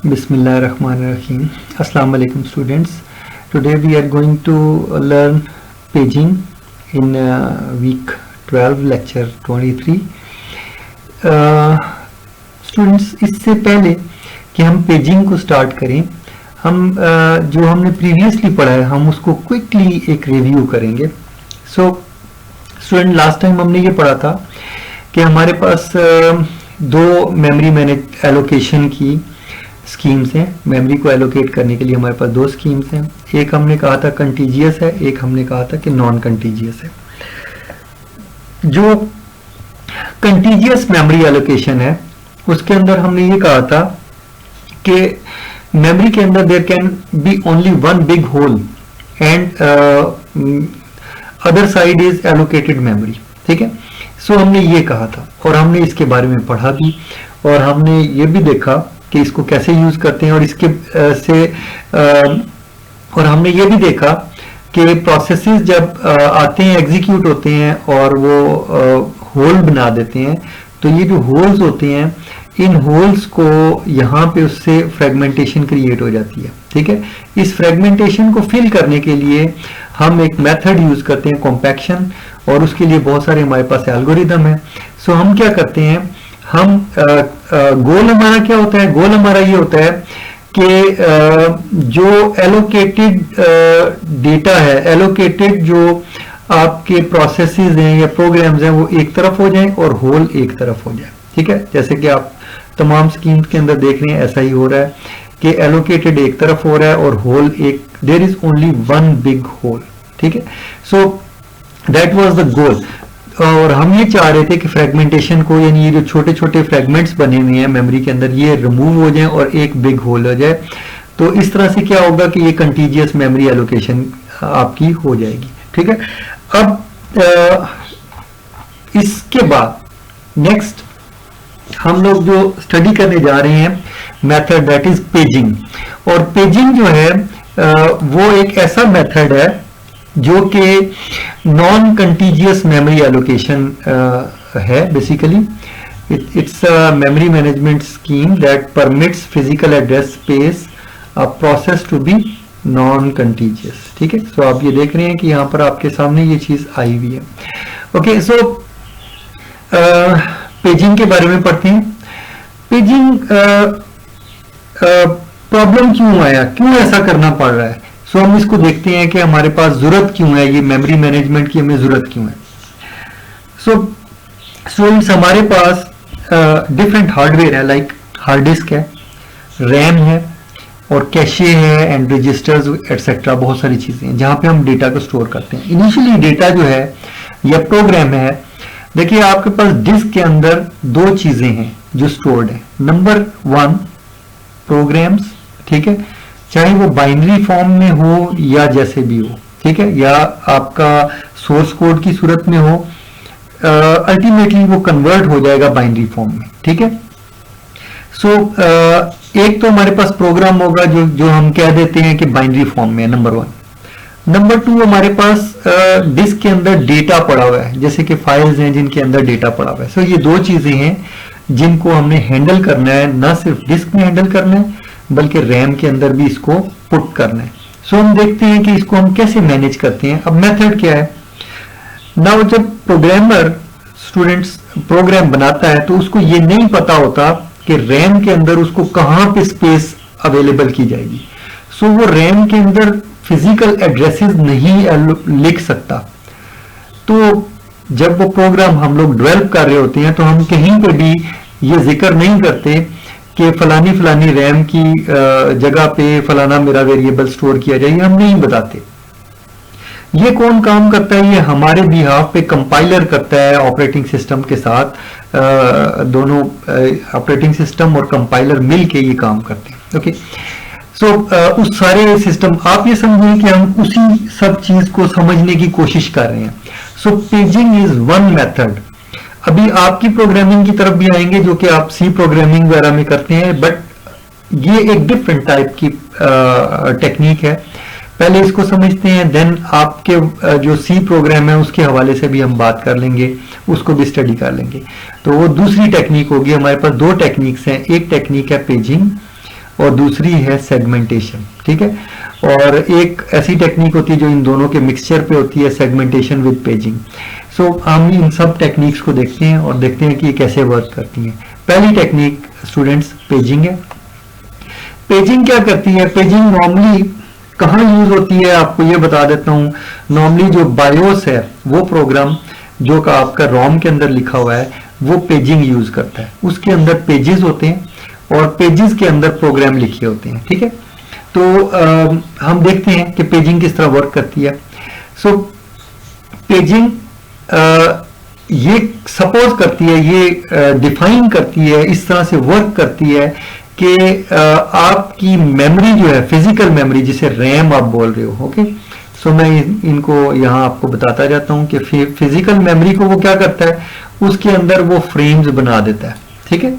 Bismillahirrahmanirrahim. Assalamu alaikum students. Today we are going to learn paging in week 12 lecture 23. Students, इससे पहले कि हम paging को start करें, हम जो हमने प्रीवियसली पढ़ा है हम उसको क्विकली एक रिव्यू करेंगे. सो स्टूडेंट, लास्ट टाइम हमने ये पढ़ा था कि हमारे पास दो मेमोरी मैनेज एलोकेशन की स्कीम्स हैं. मेमोरी को एलोकेट करने के लिए हमारे पास दो स्कीम्स हैं. एक हमने कहा था कंटीजियस है, एक हमने कहा था कि नॉन कंटीजियस है. जो कंटीजियस मेमोरी एलोकेशन है उसके अंदर हमने ये कहा था कि मेमोरी के अंदर there can be only one big hole and other side is allocated memory. ठीक है. सो हमने ये कहा था और हमने इसके बारे में पढ़ा भी और हमने ये भी देखा कि इसको कैसे यूज करते हैं और इसके और हमने ये भी देखा कि प्रोसेसेस जब आते हैं, एग्जीक्यूट होते हैं और वो होल बना देते हैं, तो ये जो होल्स होते हैं इन होल्स को यहाँ पे उससे फ्रेगमेंटेशन क्रिएट हो जाती है. ठीक है. इस फ्रेगमेंटेशन को फिल करने के लिए हम एक मेथड यूज करते हैं कॉम्पैक्शन, और उसके लिए बहुत सारे हमारे पास एल्गोरिदम है. सो हम क्या करते हैं, हम गोल हमारा क्या होता है, गोल हमारा ये होता है कि जो एलोकेटेड डेटा है, एलोकेटेड जो आपके प्रोसेसेस हैं या प्रोग्राम्स हैं वो एक तरफ हो जाएं और होल एक तरफ हो जाए. ठीक है. जैसे कि आप तमाम स्कीम्स के अंदर देख रहे हैं ऐसा ही हो रहा है कि एलोकेटेड एक तरफ हो रहा है और होल एक, there is only one big hole. ठीक है. So that was the goal. और हम ये चाह रहे थे कि फ्रेगमेंटेशन को, यानी ये जो छोटे छोटे फ्रेगमेंट्स बने हुए हैं मेमोरी के अंदर, ये रिमूव हो जाएं और एक बिग होल हो जाए. तो इस तरह से क्या होगा कि ये कंटीजियस मेमोरी एलोकेशन आपकी हो जाएगी. ठीक है. अब इसके बाद नेक्स्ट हम लोग जो स्टडी करने जा रहे हैं मेथड, दैट इज पेजिंग. और पेजिंग जो है वो एक ऐसा मेथड है जो कि नॉन कंटीजियस मेमोरी एलोकेशन है. Basically it's a memory management scheme that permits physical address space a process to be non contiguous. ठीक है. सो आप ये देख रहे हैं कि यहाँ पर आपके सामने ये चीज आई हुई है. ओके. सो पेजिंग के बारे में पढ़ते हैं. पेजिंग प्रॉब्लम क्यों आया, क्यों ऐसा करना पड़ रहा है. सो हम इसको देखते हैं कि हमारे पास जरूरत क्यों है, ये मेमोरी मैनेजमेंट की हमें जरूरत क्यों है. सो स्टूडेंट्स, हमारे पास डिफरेंट हार्डवेयर है, लाइक हार्ड डिस्क है, रैम है और कैशे है एंड रजिस्टर्स एटसेट्रा. बहुत सारी चीजें हैं जहां पे हम डेटा को स्टोर करते हैं. इनिशियली डेटा जो है या प्रोग्राम है, देखिए आपके पास डिस्क के अंदर दो चीजें हैं जो स्टोर्ड है. Number one, programs. ठीक है. चाहे वो बाइनरी फॉर्म में हो या जैसे भी हो. ठीक है. या आपका सोर्स कोड की सूरत में हो, अल्टीमेटली वो कन्वर्ट हो जाएगा बाइनरी फॉर्म में. ठीक है. सो एक तो हमारे पास प्रोग्राम होगा जो हम कह देते हैं कि बाइनरी फॉर्म में है, नंबर वन. नंबर टू, हमारे पास डिस्क के अंदर डेटा पड़ा हुआ है, जैसे कि फाइल्स हैं जिनके अंदर डेटा पड़ा हुआ है. सो ये दो चीजें हैं जिनको हमने हैंडल करना है, ना सिर्फ डिस्क में हैंडल करना है बल्कि रैम के अंदर भी इसको पुट करना है. सो हम देखते हैं कि इसको हम कैसे मैनेज करते हैं. अब मेथड क्या है. नाउ जब प्रोग्रामर स्टूडेंट्स प्रोग्राम बनाता है तो उसको ये नहीं पता होता कि रैम के अंदर उसको कहां पे स्पेस अवेलेबल की जाएगी. सो वो रैम के अंदर फिजिकल एड्रेसेस नहीं लिख सकता. तो जब वो प्रोग्राम हम लोग डेवलप कर रहे होते हैं तो हम कहीं पे भी ये जिक्र नहीं करते कि फलानी फलानी रैम की जगह पे फलाना मेरा वेरिएबल स्टोर किया जाए, हम नहीं बताते. ये कौन काम करता है, ये हमारे बिहाफ पे कंपाइलर करता है ऑपरेटिंग सिस्टम के साथ. दोनों ऑपरेटिंग सिस्टम और कंपाइलर मिलके ये काम करते हैं. ओके. सो उस सारे सिस्टम, आप ये समझिए कि हम उसी सब चीज को समझने की कोशिश कर रहे हैं. सो पेजिंग इज वन मेथड. अभी आपकी प्रोग्रामिंग की तरफ भी आएंगे जो कि आप सी प्रोग्रामिंग वगैरह में करते हैं, बट ये एक डिफरेंट टाइप की टेक्निक है. पहले इसको समझते हैं, देन आपके जो सी प्रोग्राम है उसके हवाले से भी हम बात कर लेंगे, उसको भी स्टडी कर लेंगे। तो वो दूसरी टेक्निक होगी। हमारे पास दो टेक्निक्स हैं, एक टेक्निक है पेजिंग और दूसरी है सेगमेंटेशन, ठीक है। और एक ऐसी टेक्निक होती है जो इन दोनों के मिक्सचर पे होती है, सेगमेंटेशन विद पेजिंग। सो हम इन सब टेक्निक्स को देखते हैं और देखते हैं कि ये कैसे वर्क करती हैं। पहली टेक्निक स्टूडेंट्स पेजिंग है। पेजिंग क्या करती है? पेजिंग नॉर्मली कहाँ यूज होती है आपको ये बता देता हूँ। नॉर्मली जो बायोस है वो प्रोग्राम जो का आपका रोम के अंदर लिखा हुआ है वो पेजिंग यूज करता है। उसके अंदर पेजेस होते हैं और पेजेस के अंदर प्रोग्राम लिखे होते हैं, ठीक है। तो हम देखते हैं कि पेजिंग किस तरह वर्क करती है। सो पेजिंग ये सपोज करती है, ये डिफाइन करती है, इस तरह से वर्क करती है कि आपकी मेमोरी जो है, फिजिकल मेमोरी जिसे रैम आप बोल रहे हो, ओके। सो मैं इनको यहां आपको बताता जाता हूं कि फिजिकल मेमोरी को वो क्या करता है, उसके अंदर वो फ्रेम्स बना देता है, ठीक है।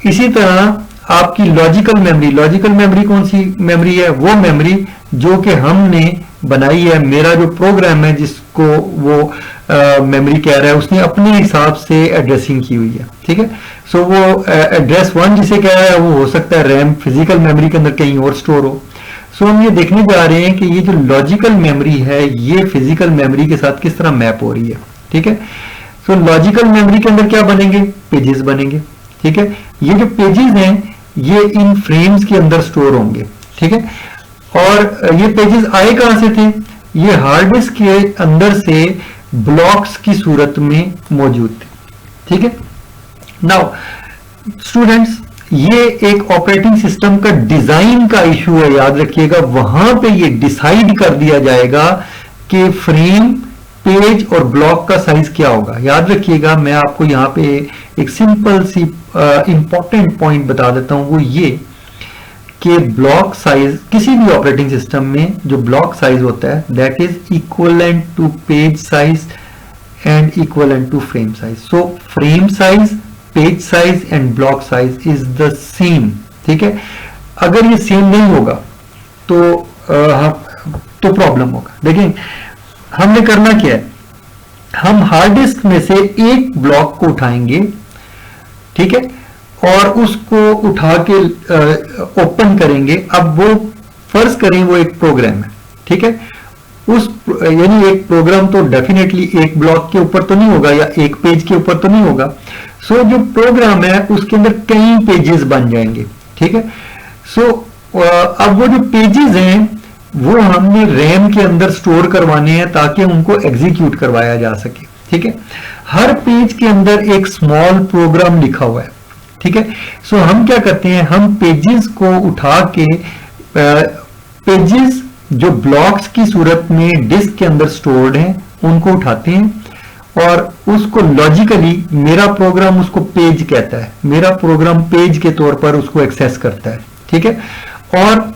इसी तरह आपकी लॉजिकल मेमोरी कौन सी मेमोरी है? वो मेमोरी जो कि हमने बनाई है, मेरा जो प्रोग्राम है जिसको वो मेमोरी कह रहा है, उसने अपने हिसाब से एड्रेसिंग की हुई है, ठीक है। सो वो एड्रेस 1 जिसे कह रहा है वो हो सकता है रैम फिजिकल मेमोरी के अंदर कहीं और स्टोर हो। सो हम ये देखने जा रहे हैं कि ये जो लॉजिकल मेमोरी है ये फिजिकल मेमोरी के साथ किस तरह मैप हो रही है, ठीक है। सो लॉजिकल मेमोरी के अंदर क्या बनेंगे? पेजेस बनेंगे, ठीक है। ये जो पेजेस हैं ये इन फ्रेम्स के अंदर स्टोर होंगे, ठीक है। और ये पेजेस आए कहां से थे? ये हार्ड डिस्क के अंदर से ब्लॉक्स की सूरत में मौजूद थे, ठीक है। नाउ स्टूडेंट्स, ये एक ऑपरेटिंग सिस्टम का डिजाइन का इशू है, याद रखिएगा। वहां पे ये डिसाइड कर दिया जाएगा कि फ्रेम, पेज और ब्लॉक का साइज क्या होगा। याद रखिएगा, मैं आपको यहां पे एक सिंपल सी इंपॉर्टेंट पॉइंट बता देता हूं, वो ये कि ब्लॉक साइज किसी भी ऑपरेटिंग सिस्टम में जो ब्लॉक साइज होता है that is equivalent to page size and equivalent to frame size. So frame size, page size and block size is the same, ठीक है। अगर ये सेम नहीं होगा तो प्रॉब्लम होगा। देखिए हमने करना क्या है, हम हार्ड डिस्क में से एक ब्लॉक को उठाएंगे, ठीक है, और उसको उठा के ओपन करेंगे। अब वो फर्ज करें वो एक प्रोग्राम है, ठीक है। उस यानी एक प्रोग्राम तो डेफिनेटली एक ब्लॉक के ऊपर तो नहीं होगा या एक पेज के ऊपर तो नहीं होगा। सो जो प्रोग्राम है उसके अंदर कई पेजेस बन जाएंगे, ठीक है। सो अब वो जो पेजेस हैं वो हमने रैम के अंदर स्टोर करवाने हैं ताकि उनको एग्जीक्यूट करवाया जा सके, ठीक है। हर पेज के अंदर एक स्मॉल प्रोग्राम लिखा हुआ है, ठीक है। सो हम क्या करते हैं, हम पेजेस को उठा के पेजेस जो ब्लॉक्स की सूरत में डिस्क के अंदर स्टोर्ड हैं उनको उठाते हैं और उसको लॉजिकली, मेरा प्रोग्राम उसको पेज कहता है, मेरा प्रोग्राम पेज के तौर पर उसको एक्सेस करता है, ठीक है। और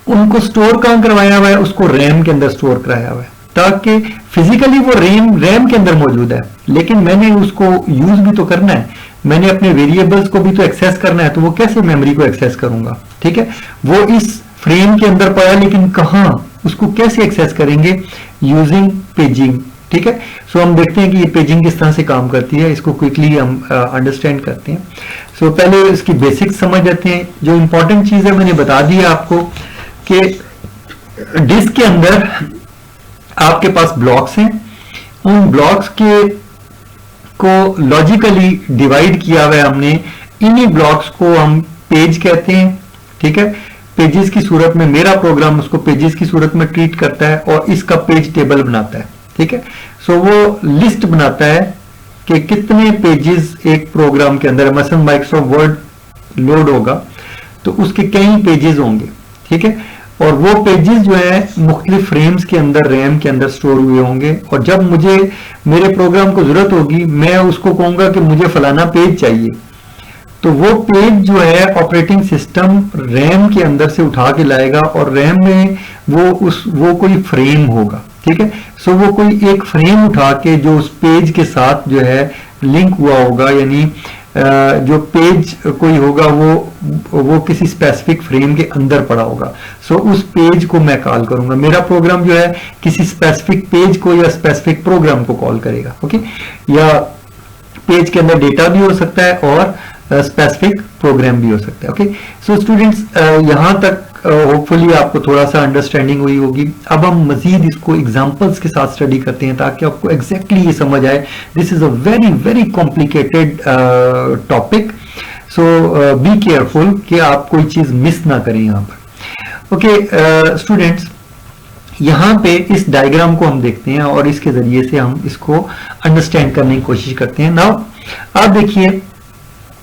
उनको स्टोर कहां करवाया हुआ है? उसको रैम के अंदर स्टोर कराया हुआ है ताकि फिजिकली वो रैम के अंदर मौजूद है, लेकिन मैंने उसको यूज भी तो करना है, मैंने अपने वेरिएबल्स को भी तो एक्सेस करना है, तो वो कैसे मेमोरी को एक्सेस करूंगा, ठीक है। वो इस फ्रेम के अंदर पड़ा, लेकिन कहां, उसको कैसे एक्सेस करेंगे? यूजिंग पेजिंग, ठीक है। सो हम देखते हैं कि ये पेजिंग किस तरह से काम करती है, इसको क्विकली हम अंडरस्टैंड करते हैं। सो पहले इसकी बेसिक्स समझ लेते हैं। जो इंपॉर्टेंट चीज है मैंने बता दी है आपको कि डिस्क के अंदर आपके पास ब्लॉक्स हैं, उन ब्लॉक्स के को लॉजिकली डिवाइड किया हुआ है हमने। इन्हीं ब्लॉक्स को हम पेज कहते हैं, ठीक है। पेजेस की सूरत में मेरा प्रोग्राम उसको पेजेस की सूरत में ट्रीट करता है और इसका पेज टेबल बनाता है, ठीक है। सो वो लिस्ट बनाता है कि कितने पेजेस एक प्रोग्राम के अंदर, मसलन माइक्रोसॉफ्ट वर्ड लोड होगा तो उसके कई पेजेस होंगे, ठीक है। और वो पेजेस जो है मुख्तलिफ फ्रेम्स के अंदर, रैम के अंदर स्टोर हुए होंगे और जब मुझे मेरे प्रोग्राम को जरूरत होगी मैं उसको कहूंगा कि मुझे फलाना पेज चाहिए, तो वो पेज जो है ऑपरेटिंग सिस्टम रैम के अंदर से उठा के लाएगा और रैम में वो कोई फ्रेम होगा, ठीक है। सो वो कोई एक फ्रेम उठा के जो उस पेज के साथ जो है लिंक हुआ होगा, यानी जो पेज कोई होगा वो किसी स्पेसिफिक फ्रेम के अंदर पड़ा होगा। सो उस पेज को मैं कॉल करूंगा। मेरा प्रोग्राम जो है किसी स्पेसिफिक पेज को या स्पेसिफिक प्रोग्राम को कॉल करेगा, ओके। या पेज के अंदर डेटा भी हो सकता है और स्पेसिफिक प्रोग्राम भी हो सकता है। ओके, सो स्टूडेंट्स यहाँ तक होपफुली आपको थोड़ा सा अंडरस्टैंडिंग हुई होगी। अब हम मजीद इसको एग्जांपल्स के साथ स्टडी करते हैं ताकि आपको एग्जैक्टली ये समझ आए। This is a very very complicated topic, so be careful कि आप कोई चीज मिस ना करें यहाँ पर। ओके स्टूडेंट्स, यहाँ पे इस डायग्राम को हम देखते हैं और इसके जरिए से हम इसको अंडरस्टैंड करने की कोशिश करते हैं। नाउ आप देखिए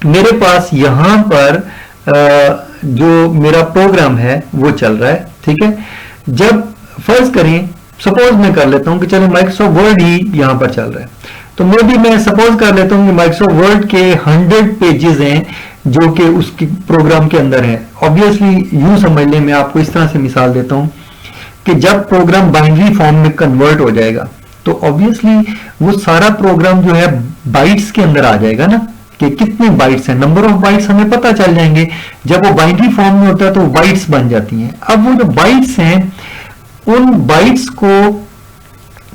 मेरे पास यहाँ पर जो मेरा प्रोग्राम है वो चल रहा है, ठीक है। जब फर्ज करें, सपोज मैं कर लेता हूं कि चलो माइक्रोसॉफ्ट वर्ड ही यहां पर चल रहा है, तो मैं सपोज कर लेता हूं कि माइक्रोसॉफ्ट वर्ड के 100 पेजेस हैं जो कि उसके प्रोग्राम के अंदर है। ऑब्वियसली यूं समझ लें, मैं आपको इस तरह से मिसाल देता हूं कि जब प्रोग्राम बाइनरी फॉर्म में कन्वर्ट हो जाएगा तो ऑब्वियसली वो सारा प्रोग्राम जो है बाइट्स के अंदर आ जाएगा ना, कि कितने बाइट्स हैं, नंबर ऑफ बाइट्स हमें पता चल जाएंगे। जब वो बाइनरी फॉर्म में होता है तो बाइट्स बन जाती हैं। अब वो जो बाइट्स हैं उन बाइट्स को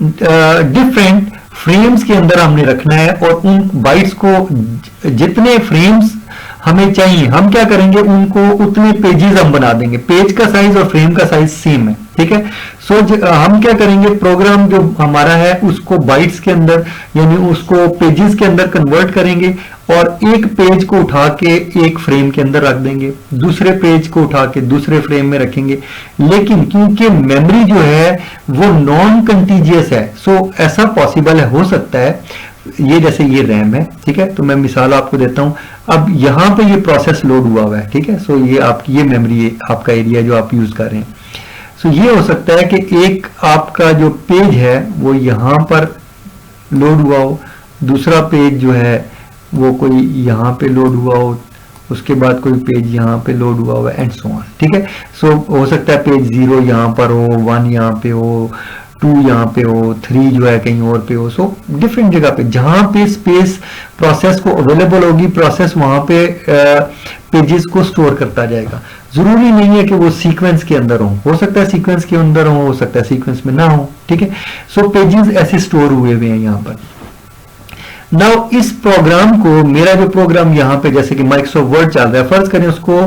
डिफरेंट फ्रेम्स के अंदर हमने रखना है और उन बाइट्स को जितने फ्रेम्स हमें चाहिए हम क्या करेंगे, उनको उतने पेजेस हम बना देंगे। पेज का साइज और फ्रेम का साइज सेम है, ठीक है। सो हम क्या करेंगे, प्रोग्राम जो हमारा है उसको बाइट्स के अंदर यानी उसको पेजेस के अंदर कन्वर्ट करेंगे और एक पेज को उठा के एक फ्रेम के अंदर रख देंगे, दूसरे पेज को उठा के दूसरे फ्रेम में रखेंगे। लेकिन क्योंकि मेमोरी जो है वो नॉन कंटीजियस है, सो ऐसा पॉसिबल है, हो सकता है ये जैसे ये रैम है, ठीक है। तो मैं मिसाल आपको देता हूं। अब यहां पे ये प्रोसेस लोड हुआ है, ठीक है। सो ये आपकी ये मेमोरी आपका एरिया जो आप यूज कर रहे हैं। सो ये हो सकता है कि एक आपका जो पेज है वो यहां पर लोड हुआ हो, दूसरा पेज जो है वो कोई यहां पे लोड हुआ हो, उसके बाद कोई पेज यहां पे लोड हुआ हो एंड सो ऑन, ठीक है। सो हो सकता है पेज 0 यहां पर हो, 1 यहां पे हो, 2 यहाँ पे हो, 3 जो है कहीं और पे हो। सो डिफरेंट जगह पे जहां पे स्पेस प्रोसेस को अवेलेबल होगी, प्रोसेस वहां पे पेजेस को स्टोर करता जाएगा। जरूरी नहीं है कि वो सीक्वेंस के अंदर हो सकता है सीक्वेंस के अंदर हो सकता है सीक्वेंस में ना हो, ठीक है। सो पेजेस ऐसे स्टोर हुए हुए हैं यहाँ पर। नाउ इस प्रोग्राम को, मेरा जो प्रोग्राम यहाँ पे जैसे कि माइक्रोसॉफ्ट वर्ड चल रहा है, फर्ज करें उसको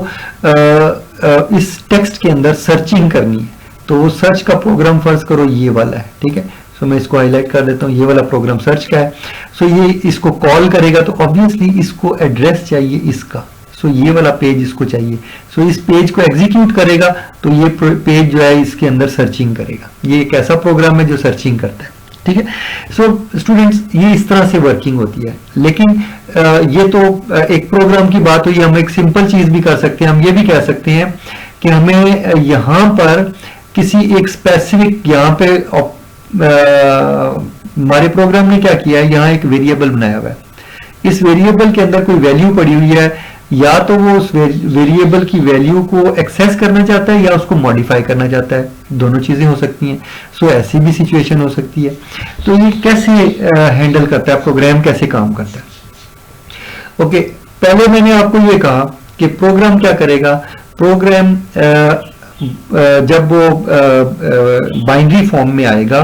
इस टेक्स्ट के अंदर सर्चिंग करनी है, तो वो सर्च का प्रोग्राम फर्ज करो ये वाला है, ठीक है। सो मैं इसको हाईलाइट कर देता हूँ, ये वाला प्रोग्राम सर्च का है। सो ये इसको कॉल करेगा तो ऑब्वियसली इसको एड्रेस चाहिए इसका, सो ये वाला पेज इसको चाहिए। सो इस पेज को एग्जीक्यूट करेगा तो ये पेज जो है इसके अंदर सर्चिंग करेगा। ये एक ऐसा प्रोग्राम है जो सर्चिंग करता है, ठीक है। सो स्टूडेंट्स ये इस तरह से वर्किंग होती है। लेकिन ये तो एक प्रोग्राम की बात हुई, हम एक सिंपल चीज भी कर सकते हैं। हम ये भी कह सकते हैं कि हमें यहाँ पर किसी एक स्पेसिफिक यहाँ पे हमारे प्रोग्राम ने क्या किया है, यहाँ एक वेरिएबल बनाया हुआ है। इस वेरिएबल के अंदर कोई वैल्यू पड़ी हुई है, या तो वो उस वेरिएबल की वैल्यू को एक्सेस करना चाहता है या उसको मॉडिफाई करना चाहता है, दोनों चीजें हो सकती हैं। सो ऐसी भी सिचुएशन हो सकती है। तो ये कैसे हैंडल करता है, प्रोग्राम कैसे काम करता है। ओके, पहले मैंने आपको ये कहा कि प्रोग्राम क्या करेगा। प्रोग्राम जब वो बाइनरी फॉर्म में आएगा,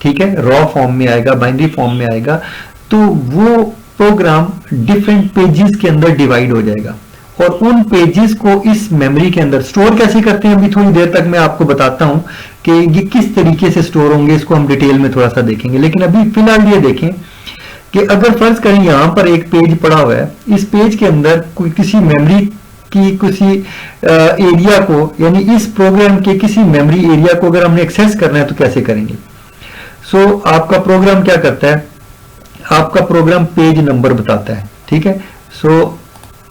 ठीक है, रॉ फॉर्म में आएगा, बाइनरी फॉर्म में आएगा, तो वो प्रोग्राम डिफरेंट पेजेस के अंदर डिवाइड हो जाएगा और उन पेजेस को इस मेमोरी के अंदर स्टोर कैसे करते हैं अभी थोड़ी देर तक मैं आपको बताता हूं कि ये किस तरीके से स्टोर होंगे, इसको हम डिटेल में थोड़ा सा देखेंगे। लेकिन अभी फिलहाल ये देखें कि अगर फर्ज करें यहां पर एक पेज पड़ा हुआ है, इस पेज के अंदर कोई किसी मेमोरी की किसी एरिया को, यानी इस प्रोग्राम के किसी मेमोरी एरिया को अगर हमने एक्सेस करना है तो कैसे करेंगे। सो आपका प्रोग्राम क्या करता है, आपका प्रोग्राम पेज नंबर बताता है, ठीक है। सो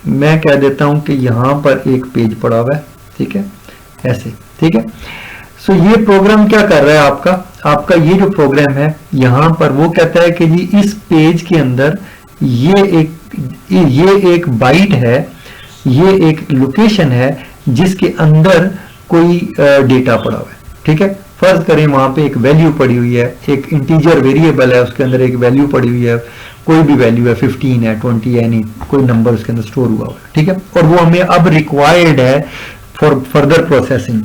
मैं कह देता हूं कि यहां पर एक पेज पड़ा हुआ है, ठीक है, ऐसे, ठीक है। सो ये प्रोग्राम क्या कर रहा है, आपका ये जो प्रोग्राम है यहां पर वो कहता है कि जी इस पेज के अंदर ये एक बाइट है, ये एक लोकेशन है जिसके अंदर कोई डेटा पड़ा हुआ है, ठीक है। फर्ज करें वहां पे एक वैल्यू पड़ी हुई है, एक इंटीजर वेरिएबल है, उसके अंदर एक वैल्यू पड़ी हुई है, कोई भी वैल्यू है, 15 है, 20 है, नहीं कोई नंबर उसके अंदर स्टोर हुआ है, ठीक है। और वो हमें अब रिक्वायर्ड है फॉर फर्दर प्रोसेसिंग।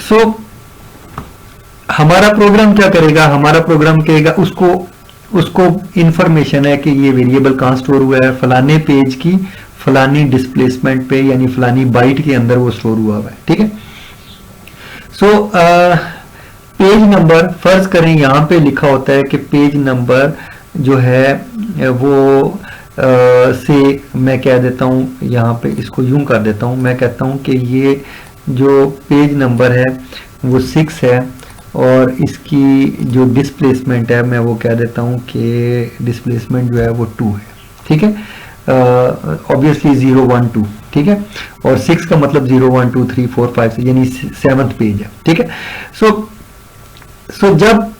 सो हमारा प्रोग्राम क्या करेगा, हमारा प्रोग्राम कहेगा उसको उसको इंफॉर्मेशन है कि ये वेरिएबल कहाँ स्टोर हुआ है, फलाने पेज की फलानी डिस्प्लेसमेंट पे यानी फलानी बाइट के अंदर वो स्टोर हुआ है। ठीक है, सो पेज नंबर फर्ज करें यहाँ पे लिखा होता है कि पेज नंबर जो है वो से मैं कह देता हूँ, यहाँ पे इसको यूं कर देता हूँ, मैं कहता हूँ कि ये जो पेज नंबर है वो 6 है और इसकी जो डिस्प्लेसमेंट है मैं वो कह देता हूँ कि डिस्प्लेसमेंट जो है वो 2 है। ठीक है, ऑब्वियसली 0 1 2। ठीक है, और 6 का मतलब 0 1 2 3 4 5 यानी 7th पेज है। ठीक है, सो जब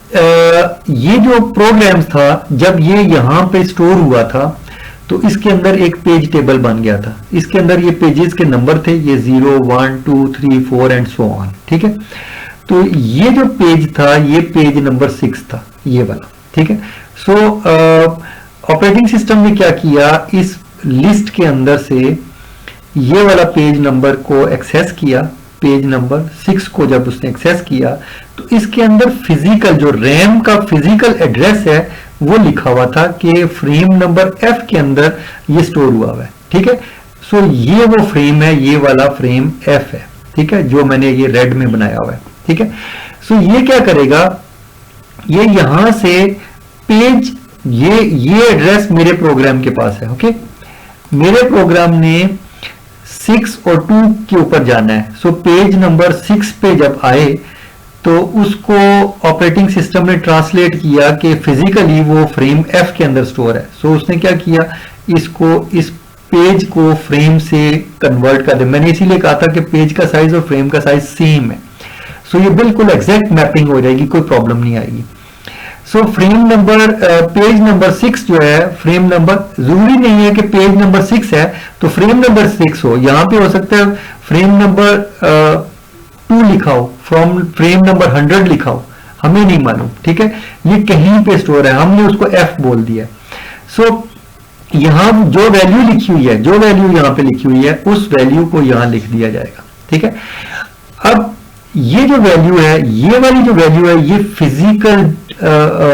ये जो प्रोग्राम्स था जब ये यहाँ पे स्टोर हुआ था तो इसके अंदर एक पेज टेबल बन गया था, इसके अंदर ये पेजेस के नंबर थे, ये 0 1 2 3 4 एंड सो ऑन। ठीक है, तो ये जो पेज था ये पेज नंबर 6 था, ये वाला। ठीक है, सो ऑपरेटिंग सिस्टम ने क्या किया, इस लिस्ट के अंदर से ये वाला पेज नंबर को एक्सेस किया, पेज नंबर 6 को जब उसने एक्सेस किया तो इसके अंदर फिजिकल जो रैम का फिजिकल एड्रेस है वो लिखा हुआ था कि फ्रेम नंबर F के अंदर ये स्टोर हुआ है। ठीक है, सो ये वो फ्रेम है, ये वाला फ्रेम F है। ठीक है, जो मैंने ये रेड में बनाया हुआ है। ठीक है, सो ये क्या करेगा, ये यहां से पेज ये एड्रेस मेरे प्रोग्राम के पास है। ओके, मेरे प्रोग्राम ने 6 और 2 के ऊपर जाना है। सो पेज नंबर 6 पे जब आए तो उसको ऑपरेटिंग सिस्टम ने ट्रांसलेट किया कि फिजिकली वो फ्रेम F के अंदर स्टोर है। सो उसने क्या किया, इसको इस पेज को फ्रेम से कन्वर्ट कर दे। मैंने इसीलिए कहा था कि पेज का साइज और फ्रेम का साइज सेम है, सो ये बिल्कुल एग्जैक्ट मैपिंग हो जाएगी, कोई प्रॉब्लम नहीं आएगी। सो फ्रेम नंबर पेज नंबर 6 जो है, फ्रेम नंबर जरूरी नहीं है कि पेज नंबर 6 है तो फ्रेम नंबर 6 हो, यहां पे हो सकता है फ्रेम नंबर 2 लिखा हो, फ्रेम नंबर 100 लिखा हो, हमें नहीं मालूम। ठीक है, ये कहीं पे स्टोर है, हमने उसको F बोल दिया। सो यहां जो वैल्यू लिखी हुई है, जो वैल्यू यहां पे लिखी हुई है उस वैल्यू को यहां लिख दिया जाएगा। ठीक है, अब ये जो वैल्यू है, ये वाली जो वैल्यू है, ये फिजिकल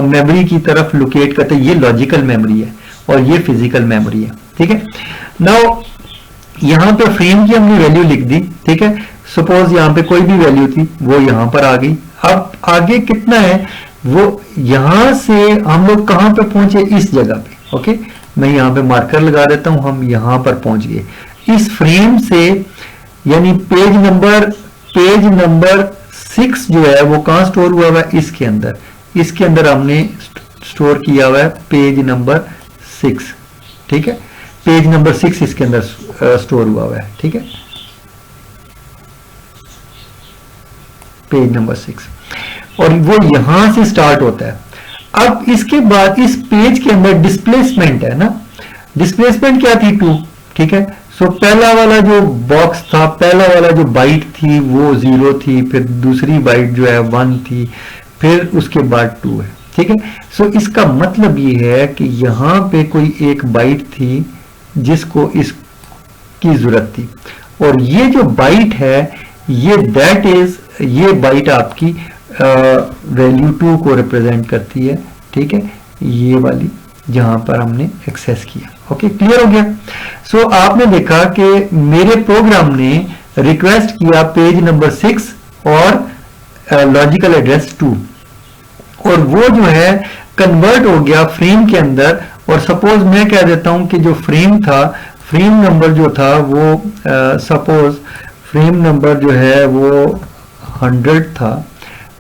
मेमोरी की तरफ लोकेट करते हैं। ये लॉजिकल मेमोरी है और ये फिजिकल मेमोरी है। ठीक है, नाउ यहां पे फ्रेम की हमने वैल्यू लिख दी। ठीक है, सपोज यहां पे कोई भी वैल्यू थी वो यहां पर आ गई। अब आगे कितना है, वो यहां से हम लोग कहां पे पहुंचे, इस जगह पे। ओके, मैं यहां पे मार्कर लगा देता हूं, हम यहां पर पहुंच गए इस फ्रेम से, यानी पेज नंबर 6 जो है वो कहां स्टोर हुआ है, इसके अंदर हमने स्टोर किया हुआ है पेज नंबर 6। ठीक है, पेज नंबर 6 इसके अंदर स्टोर हुआ है। ठीक है, पेज नंबर 6, और वो यहां से स्टार्ट होता है। अब इसके बाद इस पेज के अंदर डिस्प्लेसमेंट है ना, डिस्प्लेसमेंट क्या थी, 2। ठीक है, सो पहला वाला जो बॉक्स था, पहला वाला जो बाइट थी वो 0 थी, फिर दूसरी बाइट जो है 1 थी, फिर उसके बाद 2 है। ठीक है, सो इसका मतलब ये है कि यहां पे कोई एक बाइट थी जिसको इसकी जरूरत थी, और ये जो बाइट है ये बाइट आपकी वैल्यू 2 को रिप्रेजेंट करती है। ठीक है, ये वाली जहां पर हमने एक्सेस किया। ओके, क्लियर हो गया। सो आपने देखा कि मेरे प्रोग्राम ने रिक्वेस्ट किया पेज नंबर 6 और लॉजिकल एड्रेस 2, और वो जो है कन्वर्ट हो गया फ्रेम के अंदर। और सपोज मैं कह देता हूं कि जो फ्रेम था, फ्रेम नंबर जो था वो सपोज फ्रेम नंबर जो है वो 100 था,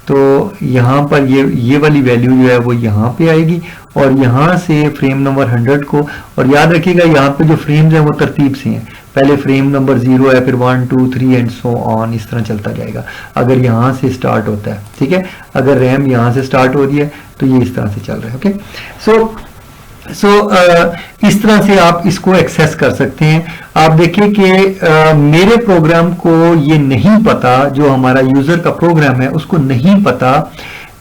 तो यहाँ पर ये वाली वैल्यू जो है वो यहाँ पे आएगी, और यहाँ से फ्रेम नंबर 100 को, और याद रखिएगा यहाँ पे जो फ्रेम्स हैं वो तरतीब से हैं, पहले फ्रेम नंबर 0 है, फिर 1 2 3 एंड सो ऑन, इस तरह चलता जाएगा अगर यहाँ से स्टार्ट होता है। ठीक है, अगर रैम यहाँ से स्टार्ट हो रही है तो ये इस तरह से चल रहा है। ओके, सो इस तरह से आप इसको एक्सेस कर सकते हैं। आप देखिए कि मेरे प्रोग्राम को ये नहीं पता, जो हमारा यूजर का प्रोग्राम है उसको नहीं पता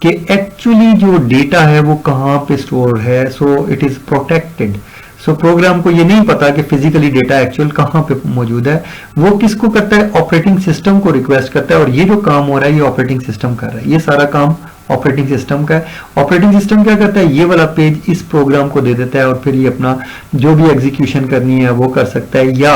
कि एक्चुअली जो डेटा है वो कहाँ पे स्टोर है। So it is protected. So program को ये नहीं पता कि फिजिकली डेटा एक्चुअल कहाँ पे मौजूद है। वो किसको करता है, ऑपरेटिंग सिस्टम को रिक्वेस्ट करता है, और ये जो काम हो रहा है ये ऑपरेटिंग सिस्टम कर रहा है, ये सारा काम ऑपरेटिंग सिस्टम का है। ऑपरेटिंग सिस्टम क्या करता है, ये वाला पेज इस प्रोग्राम को दे देता है और फिर ये अपना जो भी एग्जीक्यूशन करनी है वो कर सकता है, या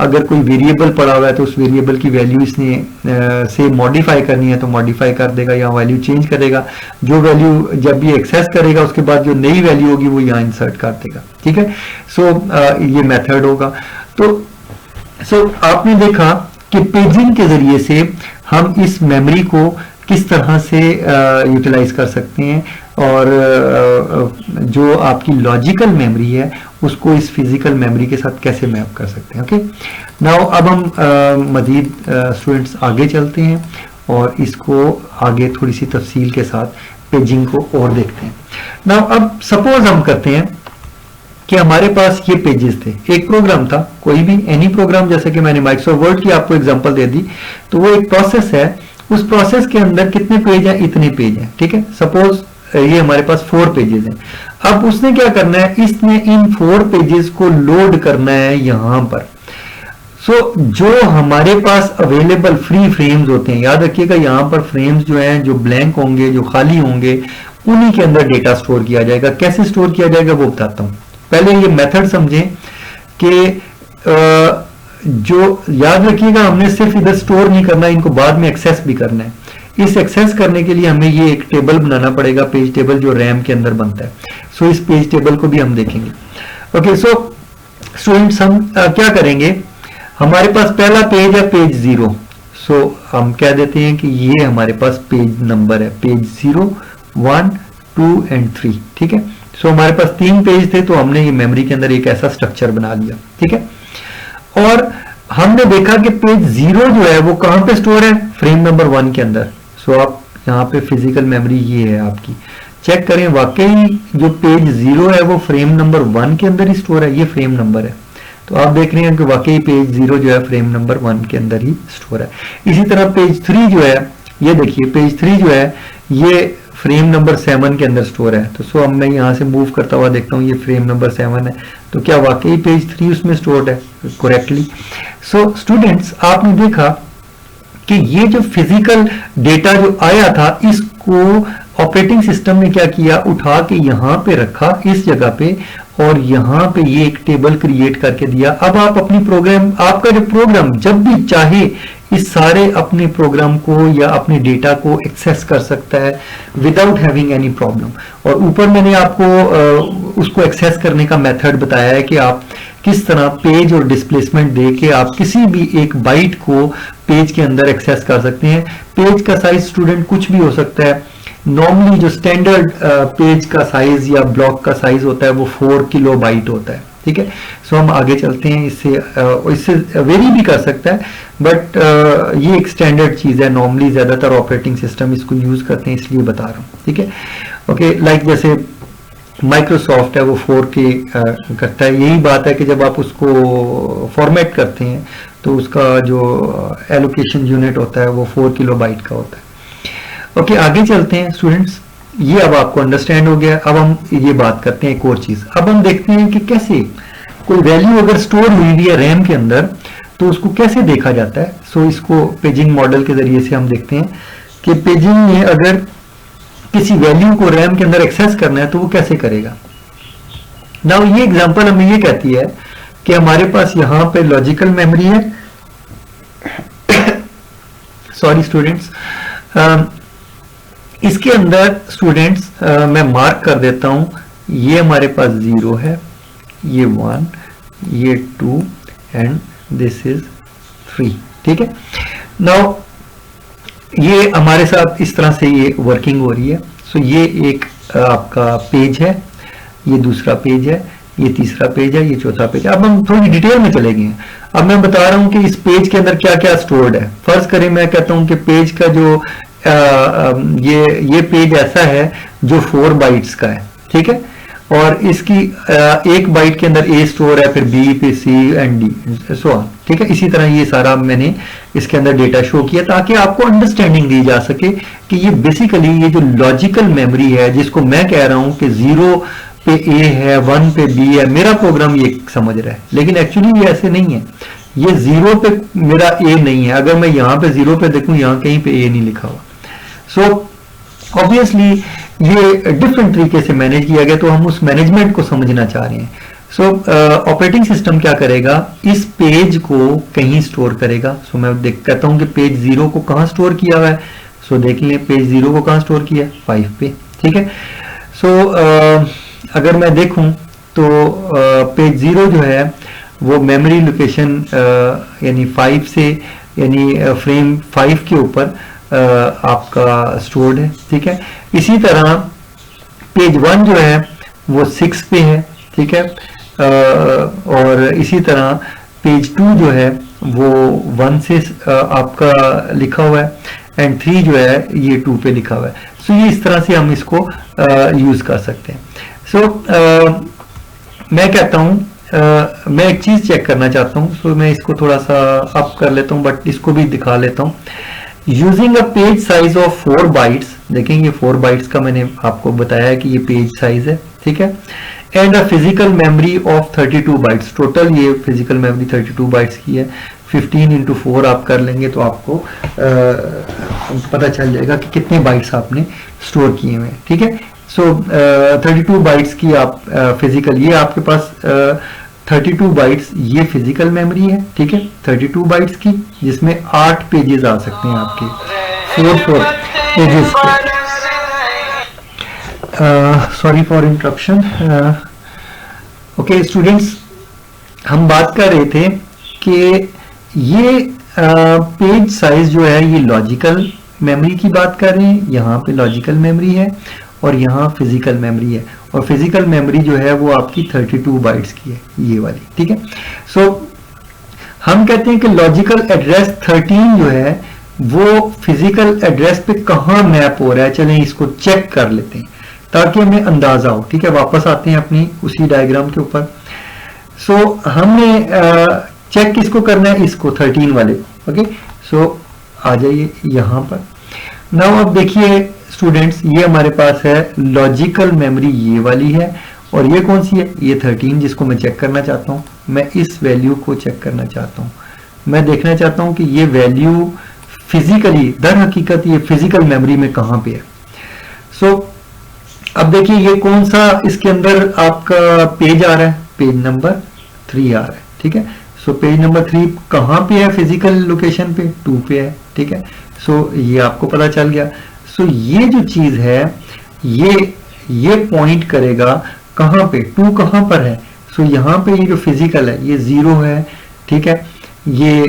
अगर कोई वेरिएबल पड़ा हुआ है तो उस वेरिएबल की वैल्यू इसने से मॉडिफाई करनी है तो मॉडिफाई कर देगा या वैल्यू चेंज करेगा। जो वैल्यू जब भी एक्सेस करेगा उसके बाद जो नई वैल्यू होगी वो यहाँ इंसर्ट कर देगा। ठीक है, सो ये मेथड होगा। तो आपने देखा कि पेजिंग के जरिए से हम इस मेमोरी को किस तरह से यूटिलाइज कर सकते हैं, और जो आपकी लॉजिकल मेमोरी है उसको इस फिजिकल मेमोरी के साथ कैसे मैप कर सकते हैं। ओके, नाउ अब हम मजीद स्टूडेंट्स आगे चलते हैं और इसको आगे थोड़ी सी तफसील के साथ पेजिंग को और देखते हैं। नाउ अब सपोज हम करते हैं कि हमारे पास ये पेजेस थे, एक प्रोग्राम था, कोई भी एनी प्रोग्राम, जैसे कि मैंने माइक्रोसॉफ्ट वर्ड की आपको एग्जांपल दे दी, तो वो एक प्रोसेस है, उस प्रोसेस के अंदर कितने पेज हैं, इतने पेज हैं। ठीक है, सपोज ये हमारे पास 4 पेजेस हैं। अब उसने क्या करना है, इसने इन 4 पेजेस को लोड करना है यहां पर। सो जो हमारे पास अवेलेबल फ्री फ्रेम्स होते हैं, याद रखिएगा यहाँ पर फ्रेम्स जो हैं, जो ब्लैंक होंगे, जो खाली होंगे, उन्हीं के अंदर डेटा स्टोर किया जाएगा। कैसे स्टोर किया जाएगा वो बताता हूं। पहले ये मेथड समझें कि जो याद रखिएगा हमने सिर्फ इधर स्टोर नहीं करना, इनको बाद में एक्सेस भी करना है। इस एक्सेस करने के लिए हमें ये एक टेबल बनाना पड़ेगा, पेज टेबल, जो रैम के अंदर बनता है। सो इस पेज टेबल को भी हम देखेंगे। ओके, सो स्टूडेंट्स हम क्या करेंगे, हमारे पास पहला पेज है पेज 0। सो हम कह देते हैं कि ये हमारे पास पेज नंबर है, पेज 0, 1, 2 एंड 3। ठीक है, सो हमारे पास 3 पेज थे, तो हमने ये मेमोरी के अंदर एक ऐसा स्ट्रक्चर बना लिया। ठीक है, और हमने देखा कि पेज 0 जो है वो कहां पे स्टोर है, फ्रेम नंबर 1 के अंदर। सो आप यहाँ पे फिजिकल मेमोरी ये है आपकी, चेक करें वाकई जो पेज 0 है वो फ्रेम नंबर 1 के अंदर ही स्टोर है, ये फ्रेम नंबर है। तो आप देख रहे हैं कि वाकई पेज 0 जो है फ्रेम नंबर 1 के अंदर ही स्टोर है। इसी तरह पेज 3 जो है, ये देखिए पेज 3 जो है ये फ्रेम नंबर 7 के अंदर स्टोर है। तो सो अब मैं यहाँ से मूव करता हुआ देखता हूँ, ये फ्रेम नंबर 7 है, तो क्या वाकई पेज 3 उसमें स्टोर्ड है करेक्टली। सो स्टूडेंट्स आपने देखा कि ये जो फिजिकल डेटा जो आया था, इसको ऑपरेटिंग सिस्टम ने क्या किया, उठा के यहाँ पे रखा इस जगह पे, और यहाँ पे ये एक टेबल क्रिएट करके दिया। अब आप अपनी प्रोग्राम, आपका जो प्रोग्राम जब भी चाहे इस सारे अपने प्रोग्राम को या अपने डेटा को एक्सेस कर सकता है विदाउट हैविंग एनी प्रॉब्लम। और ऊपर मैंने आपको उसको एक्सेस करने का मेथड बताया है कि आप किस तरह पेज और डिस्प्लेसमेंट दे के आप किसी भी एक बाइट को पेज के अंदर एक्सेस कर सकते हैं। पेज का साइज स्टूडेंट कुछ भी हो सकता है। नॉर्मली जो स्टैंडर्ड पेज का साइज या ब्लॉक का साइज होता है वो 4 किलोबाइट होता है। ठीक है, सो हम आगे चलते हैं। इससे वेरी भी कर सकता है, बट ये एक स्टैंडर्ड चीज है, नॉर्मली ज्यादातर ऑपरेटिंग सिस्टम इसको यूज करते हैं, इसलिए बता रहा हूँ। ठीक है, ओके, लाइक जैसे माइक्रोसॉफ्ट है वो 4K करता है। यही बात है कि जब आप उसको फॉर्मेट करते हैं तो उसका जो एलोकेशन यूनिट होता है वो 4 किलोबाइट का होता है। ओके, आगे चलते हैं स्टूडेंट्स। ये अब आपको अंडरस्टैंड हो गया। अब हम ये बात करते हैं एक और चीज। अब हम देखते हैं कि कैसे कोई वैल्यू अगर स्टोर हुई हुई है रैम के अंदर तो उसको कैसे देखा जाता है। सो इसको पेजिंग मॉडल के जरिए से हम देखते हैं कि पेजिंग में अगर किसी वैल्यू को रैम के अंदर एक्सेस करना है तो वो कैसे करेगा। नाउ ये एग्जांपल हमें ये कहती है कि हमारे पास यहां पे लॉजिकल मेमोरी है। सॉरी स्टूडेंट्स, इसके अंदर स्टूडेंट्स मैं मार्क कर देता हूं, ये हमारे पास 0 है, ये 1, ये 2 एंड दिस इज 3। ठीक है, नाउ ये हमारे साथ इस तरह से ये वर्किंग हो रही है। सो ये एक आपका पेज है, ये दूसरा पेज है, ये तीसरा पेज है, ये चौथा पेज है। अब हम थोड़ी डिटेल में चले गए हैं। अब मैं बता रहा हूं कि इस पेज के अंदर क्या क्या स्टोर्ड है। फर्ज करें मैं कहता हूं कि पेज का जो ये पेज ऐसा है जो 4 बाइट्स का है। ठीक है, और इसकी एक बाइट के अंदर ए स्टोर है, फिर बी, फिर सी एंड डी, सो ऑन। ठीक है, इसी तरह ये सारा मैंने इसके अंदर डेटा शो किया ताकि आपको अंडरस्टैंडिंग दी जा सके कि ये बेसिकली ये जो लॉजिकल मेमोरी है जिसको मैं कह रहा हूं कि 0 पे ए है, 1 पे बी है, मेरा प्रोग्राम ये समझ रहा है, लेकिन एक्चुअली ये ऐसे नहीं है। ये 0 पे मेरा ए नहीं है। अगर मैं यहाँ पे 0 पे देखूं, यहाँ कहीं पे ए नहीं लिखा हुआ। सो ऑब्वियसली ये डिफरेंट तरीके से मैनेज किया गया, तो हम उस मैनेजमेंट को समझना चाह रहे हैं। सो ऑपरेटिंग सिस्टम क्या करेगा, इस पेज को कहीं स्टोर करेगा। सो मैं कहता हूं कि पेज 0 को कहां स्टोर किया हुआ है। सो देख लें पेज 0 को कहां स्टोर किया, 5 पे, ठीक है। सो अगर मैं देखूं तो पेज 0 जो है वो मेमोरी लोकेशन यानी 5 से, यानी फ्रेम 5 के ऊपर आपका स्टोर्ड है, ठीक है। इसी तरह पेज 1 जो है वो 6 पे है, ठीक है। और इसी तरह पेज 2 जो है वो 1 से आपका लिखा हुआ है, एंड 3 जो है ये 2 पे लिखा हुआ है। सो ये इस तरह से हम इसको यूज कर सकते हैं। सो मैं कहता हूं मैं एक चीज चेक करना चाहता हूं। सो मैं इसको थोड़ा सा अप कर लेता हूं, बट इसको भी दिखा लेता हूं। Using a page size of 4 bytes, देखेंगे 4 बाइट्स का मैंने आपको बताया कि ये पेज साइज है, ठीक है। And a physical memory of 32 bytes, total ये फिजिकल मेमोरी 32 बाइट्स की है। 15 into 4 आप कर लेंगे तो आपको पता चल जाएगा कि कितने बाइट्स आपने स्टोर किए हुए हैं, ठीक है। सो 32 बाइट्स की आप फिजिकल, ये आपके पास 32 बाइट्स ये फिजिकल मेमोरी है, ठीक है। 32 बाइट्स की, जिसमें 8 पेजेस आ सकते हैं आपके, 4 पेजेस के। Sorry for interruption. Okay students, हम बात कर रहे थे कि ये पेज साइज जो है ये लॉजिकल मेमोरी की बात कर रहे हैं। यहाँ पे लॉजिकल मेमोरी है और यहाँ फिजिकल मेमोरी है, और फिजिकल मेमोरी जो है वो आपकी 32 बाइट्स की है, ये वाली, ठीक है। सो हम कहते हैं कि लॉजिकल एड्रेस 13 जो है वो फिजिकल एड्रेस पे कहाँ मैप हो रहा है। चलें इसको चेक कर लेते हैं ताकि हमें अंदाजा हो, ठीक है। वापस आते हैं अपनी उसी डायग्राम के ऊपर। सो हमने चेक किसको करना है, इसको 13 वाले को, ओके। सो आ जाइए यहाँ पर। नाउ अब देखिए स्टूडेंट्स, ये हमारे पास है लॉजिकल मेमोरी, ये वाली है, और ये कौन सी है, ये 13 जिसको मैं चेक करना चाहता हूँ। मैं इस वैल्यू को चेक करना चाहता हूँ। मैं देखना चाहता हूँ कि ये वैल्यू फिजिकली, दर हकीकत ये फिजिकल मेमोरी में कहाँ पे है। सो अब देखिए ये कौन सा इसके अंदर आपका पेज आ रहा है, पेज नंबर 3 आ रहा है, ठीक है। सो पेज नंबर 3 कहाँ पे है फिजिकल लोकेशन पे, 2 पे है, ठीक है। सो ये आपको पता चल गया। सो ये जो चीज है ये पॉइंट करेगा कहाँ पे, 2 कहाँ पर है। सो यहाँ पे ये जो फिजिकल है ये 0 है, ठीक है। ये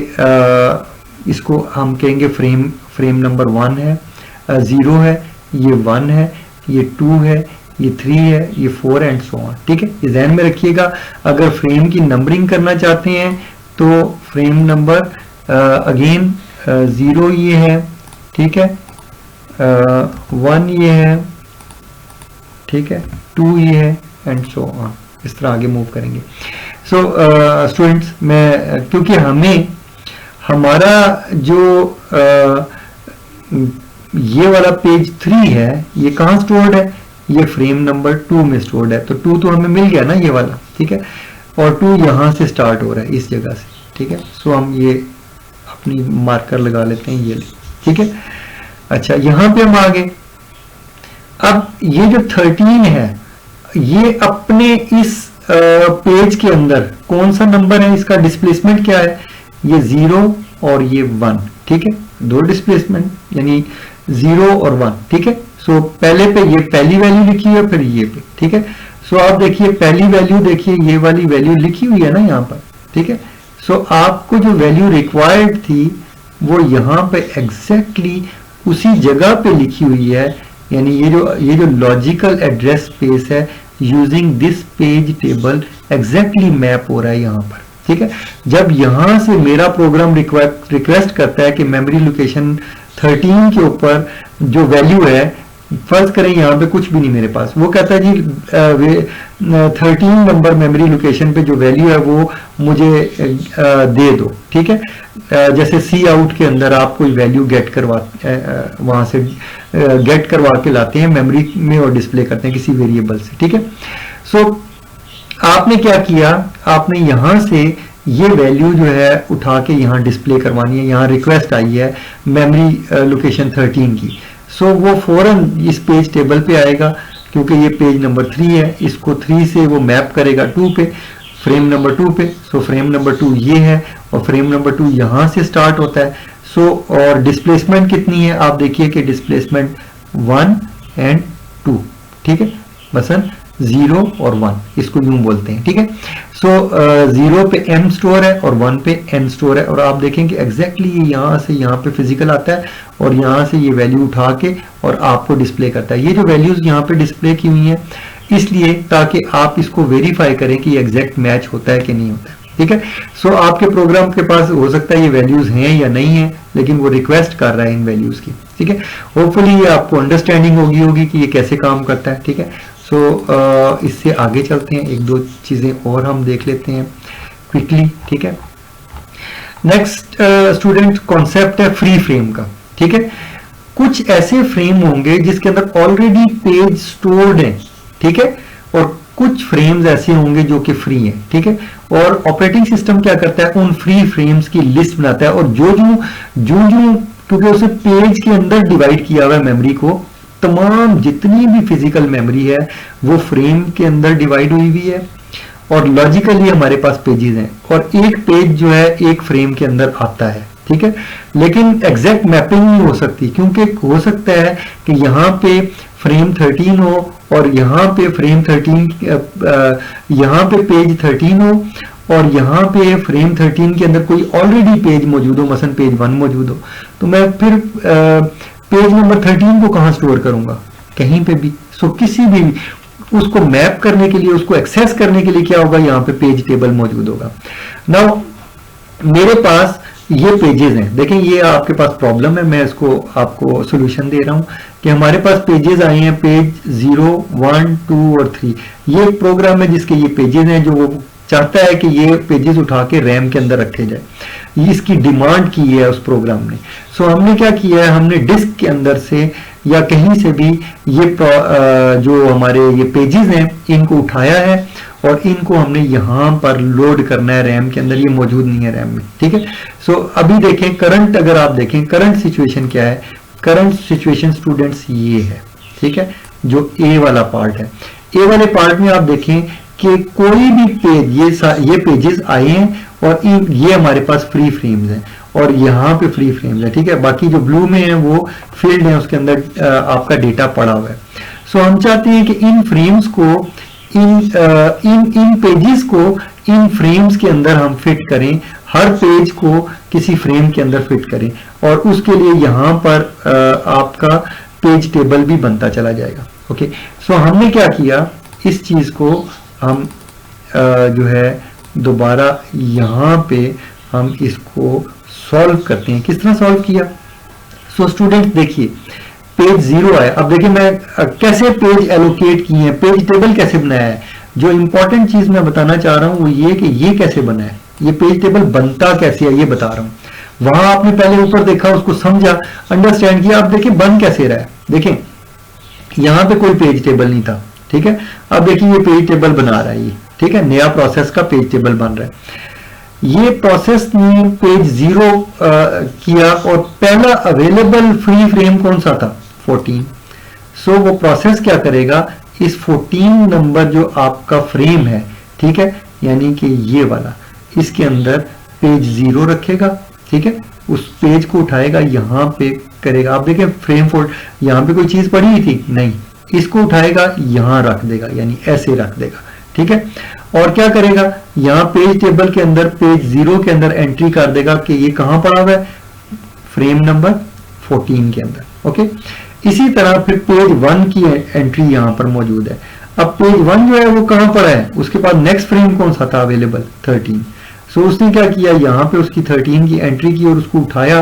इसको हम कहेंगे फ्रेम नंबर 1 है, 0 है, ये 1 है, ये 2 है, ये 3 है, ये 4 एंड सो ऑन, ठीक है। ये ध्यान में रखिएगा। अगर फ्रेम की नंबरिंग करना चाहते हैं तो फ्रेम नंबर अगेन 0 ये है, ठीक है, 1 ये है, ठीक है, 2 ये है एंड सो ऑन। इस तरह आगे मूव करेंगे। सो स्टूडेंट्स, मैं क्योंकि हमें हमारा जो ये वाला पेज 3 है ये कहाँ स्टोर्ड है, ये फ्रेम नंबर 2 में स्टोर्ड है। तो 2 तो हमें मिल गया ना ये वाला, ठीक है, और 2 यहाँ से स्टार्ट हो रहा है इस जगह से, ठीक है। सो हम ये अपनी मार्कर लगा लेते हैं, ये ठीक है। अच्छा, यहाँ पे हम आ गए। अब ये जो 13 है ये अपने इस पेज के अंदर कौन सा नंबर है, इसका डिस्प्लेसमेंट क्या है, ये 0 और ये 1, ठीक है। 2 डिस्प्लेसमेंट यानी 0 और 1, ठीक है। सो पहले पे ये पहली वैल्यू लिखी है, फिर ये पे, ठीक है। सो आप देखिए पहली वैल्यू, देखिए ये वाली वैल्यू लिखी हुई है ना यहाँ पर, ठीक है। सो आपको जो वैल्यू रिक्वायर्ड थी वो यहाँ पे एग्जैक्टली उसी जगह पे लिखी हुई है, यानी ये जो लॉजिकल एड्रेस स्पेस है using this page table exactly map हो रहा है यहाँ पर, ठीक है। जब यहाँ से मेरा प्रोग्राम रिक्वेस्ट करता है कि मेमोरी लोकेशन 13 के ऊपर जो वैल्यू है, फर्ज करें यहाँ पे कुछ भी नहीं मेरे पास, वो कहता है जी 13 नंबर मेमोरी लोकेशन पे जो वैल्यू है वो मुझे दे दो, ठीक है। जैसे सी आउट के अंदर आप कोई वैल्यू गेट करवा वहां से गेट करवा के लाते हैं मेमोरी में और डिस्प्ले करते हैं किसी वेरिएबल से, ठीक है। सो आपने क्या किया, आपने यहां से ये वैल्यू जो है उठा के यहाँ डिस्प्ले करवानी है। यहाँ रिक्वेस्ट आई है मेमोरी लोकेशन 13 की। सो वो फौरन इस पेज टेबल पे आएगा, क्योंकि ये पेज नंबर 3 है, इसको 3 से वो मैप करेगा 2 पे, फ्रेम नंबर 2 पे। सो फ्रेम नंबर 2 ये है और फ्रेम नंबर 2 यहाँ से स्टार्ट होता है। सो और डिस्प्लेसमेंट कितनी है, आप देखिए कि डिस्प्लेसमेंट 1 एंड 2, ठीक है, मसलन 0 और 1 इसको यूं बोलते हैं, ठीक है। सो 0 पे m स्टोर है और 1 पे n स्टोर है, और आप देखें कि एग्जैक्टली ये यहाँ से यहाँ पे फिजिकल आता है और यहाँ से ये वैल्यू उठा के और आपको डिस्प्ले करता है। ये जो वैल्यूज यहाँ पे डिस्प्ले की हुई हैं इसलिए ताकि आप इसको वेरीफाई करें कि एग्जैक्ट मैच होता है कि नहीं होता है, ठीक है। सो आपके प्रोग्राम के पास हो सकता है ये वैल्यूज हैं या नहीं है, लेकिन वो रिक्वेस्ट कर रहा है इन वैल्यूज की, ठीक है। होपफुली ये आपको अंडरस्टैंडिंग होगी कि ये कैसे काम करता है, ठीक है। सो इससे आगे चलते हैं, एक दो चीजें और हम देख लेते हैं क्विकली, ठीक है। नेक्स्ट स्टूडेंट कॉन्सेप्ट है फ्री फ्रेम का, ठीक है। कुछ ऐसे फ्रेम होंगे जिसके अंदर ऑलरेडी पेज स्टोर्ड है, ठीक है, और कुछ फ्रेम्स ऐसे होंगे जो कि फ्री हैं, ठीक है। और ऑपरेटिंग सिस्टम क्या करता है, उन फ्री फ्रेम्स की लिस्ट बनाता है, और जो क्योंकि उसे पेज के अंदर डिवाइड किया हुआ है मेमोरी को, तमाम जितनी भी फिजिकल मेमोरी है वो फ्रेम के अंदर डिवाइड हुई हुई है, और लॉजिकली हमारे पास पेजेस हैं, और एक पेज जो है एक फ्रेम के अंदर आता है, ठीक है। लेकिन एग्जैक्ट मैपिंग नहीं हो सकती, क्योंकि हो सकता है कि यहाँ पे फ्रेम 13 हो और यहाँ पे फ्रेम 13 यहाँ पे पेज 13 हो और यहाँ पे फ्रेम 13 के अंदर कोई ऑलरेडी पेज मौजूद हो, मसलन पेज 1 मौजूद हो, तो मैं फिर पेज नंबर 13 को कहाँ स्टोर करूंगा, कहीं पे भी। सो किसी भी उसको मैप करने के लिए, उसको एक्सेस करने के लिए क्या होगा, यहाँ पे पेज टेबल मौजूद होगा। नाउ मेरे पास ये पेजेस हैं, देखें ये आपके पास प्रॉब्लम है, मैं इसको आपको सोल्यूशन दे रहा हूं कि हमारे पास पेजेस आए हैं, पेज 0, 1, 2 और 3। ये एक प्रोग्राम है जिसके ये पेजेस हैं, जो वो चाहता है कि ये पेजेस उठा के रैम के अंदर रखे जाए, इसकी डिमांड की है उस प्रोग्राम ने। सो हमने क्या किया है, हमने डिस्क के अंदर से या कहीं से भी ये जो हमारे ये पेजेस हैं इनको उठाया है और इनको हमने यहाँ पर लोड करना है रैम के अंदर, ये मौजूद नहीं है रैम में, ठीक है। सो अभी देखें करंट, अगर आप देखें करंट सिचुएशन क्या है, करंट सिचुएशन स्टूडेंट्स ये है, ठीक है, जो ए वाला पार्ट है। ए वाले पार्ट में आप देखें कि कोई भी पेज, ये पेजेस आए हैं और ये हमारे पास फ्री फ्रेम्स हैं और यहाँ पे फ्री फ्रेम्स है, ठीक है। बाकी जो ब्लू में है वो फील्ड है, उसके अंदर आपका डेटा पड़ा हुआ है। सो हम चाहते हैं कि इन फ्रेम्स को, इन पेजेस को इन फ्रेम्स के अंदर हम फिट करें, हर पेज को किसी फ्रेम के अंदर फिट करें, और उसके लिए यहाँ पर आपका पेज टेबल भी बनता चला जाएगा, ओके। सो हमने क्या किया, इस चीज को हम जो है दोबारा यहाँ पे हम इसको सॉल्व करते हैं। किस तरह सॉल्व किया, सो स्टूडेंट्स देखिए पेज 0 है। अब देखिए मैं कैसे पेज एलोकेट किए हैं, पेज टेबल कैसे बनाया है। जो इंपॉर्टेंट चीज मैं बताना चाह रहा हूं वो ये कि ये कैसे बना है, ये पेज टेबल बनता कैसे है ये बता रहा हूं। वहां आपने पहले ऊपर देखा, उसको समझा, अंडरस्टैंड किया। अब देखिए बन कैसे रहा है, देखें यहां पे कोई पेज टेबल नहीं था, ठीक है। अब देखिए ये पेज टेबल बना रहा है ये, ठीक है, नया प्रोसेस का पेज टेबल बन रहा है। ये प्रोसेस ने पेज 0 किया और पहला अवेलेबल फ्री फ्रेम कौन सा था, 14। सो वो प्रोसेस क्या करेगा, इस 14 नंबर जो आपका फ्रेम है, ठीक है, यानी कि ये वाला, इसके अंदर पेज 0 रखेगा, ठीक है, उस पेज को उठाएगा, यहाँ पे करेगा। आप देखें फ्रेम फोल्ड, यहाँ पे कोई चीज पड़ी हुई थी नहीं, इसको उठाएगा यहाँ रख देगा, यानी ऐसे रख देगा, ठीक है। और क्या करेगा, यहाँ पेज टेबल के अंदर पेज 0 के अंदर एंट्री कर देगा कि ये कहां पड़ा हुआ है, फ्रेम नंबर 14 के अंदर, ओके। इसी तरह फिर पेज 1 की एंट्री यहाँ पर मौजूद है। अब पेज 1 जो है वो कहां पड़ा है, उसके बाद नेक्स्ट फ्रेम कौन सा था अवेलेबल, 13। सो उसने क्या किया, यहाँ पे उसकी 13 की एंट्री की और उसको उठाया,